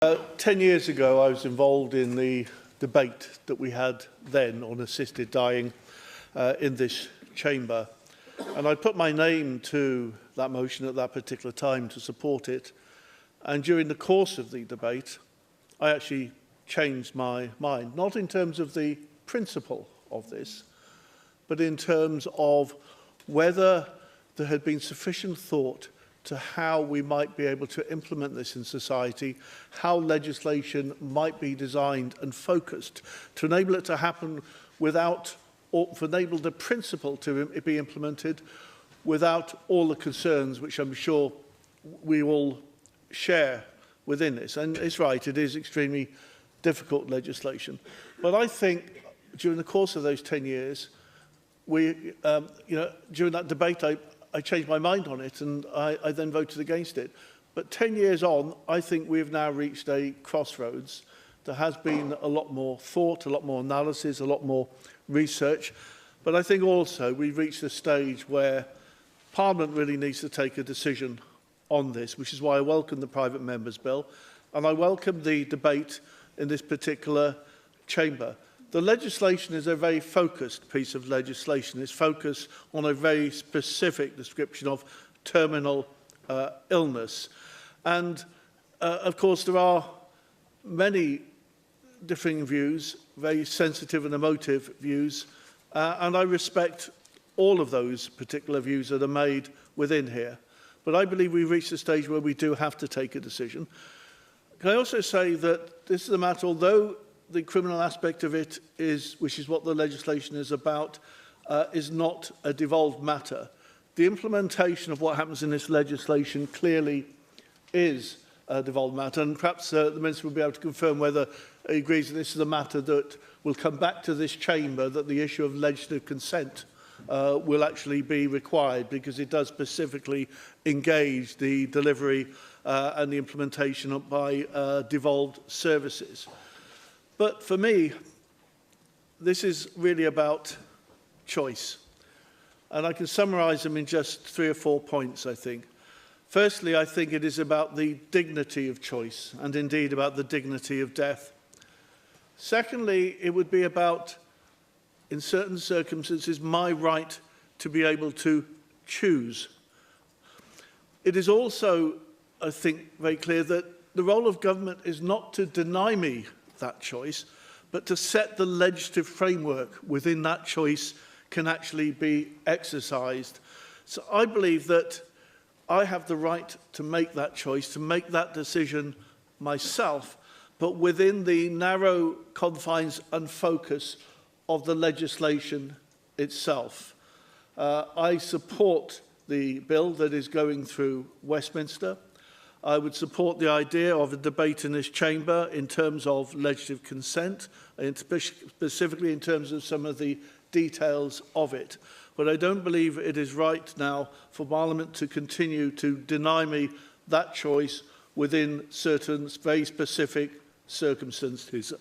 10 years ago, I was involved in the debate that we had then on assisted dying in this chamber. And I put my name to that motion at that particular time to support it. And during the course of the debate, I actually changed my mind, not in terms of the principle of this, but in terms of whether there had been sufficient thought to how we might be able to implement this in society, how legislation might be designed and focused to enable it to happen without, or to enable the principle to be implemented without all the concerns which I'm sure we all share within this. And it's right, it is extremely difficult legislation. But I think during the course of those 10 years, during that debate, I changed my mind on it and I then voted against it. But 10 years on, I think we have now reached a crossroads. There has been a lot more thought, a lot more analysis, a lot more research. But I think also we've reached a stage where Parliament really needs to take a decision on this, which is why I welcome the private members' bill and I welcome the debate in this particular chamber. The legislation is a very focused piece of legislation. It's focused on a very specific description of terminal illness. And, of course, there are many differing views, very sensitive and emotive views, and I respect all of those particular views that are made within here. But I believe we've reached a stage where we do have to take a decision. Can I also say that this is a matter, although the criminal aspect of it is, which is what the legislation is about, is not a devolved matter. The implementation of what happens in this legislation clearly is a devolved matter, and perhaps the Minister will be able to confirm whether he agrees that this is a matter that will come back to this chamber, that the issue of legislative consent will actually be required, because it does specifically engage the delivery and the implementation by devolved services. But for me, this is really about choice. And I can summarise them in just 3 or 4 points, I think. Firstly, I think it is about the dignity of choice, and indeed about the dignity of death. Secondly, it would be about, in certain circumstances, my right to be able to choose. It is also, I think, very clear that the role of government is not to deny me that choice, but to set the legislative framework within that choice can actually be exercised. So I believe that I have the right to make that choice, to make that decision myself, but within the narrow confines and focus of the legislation itself. I support the bill that is going through Westminster. I would support the idea of a debate in this chamber in terms of legislative consent, and specifically in terms of some of the details of it. But I don't believe it is right now for Parliament to continue to deny me that choice within certain very specific circumstances.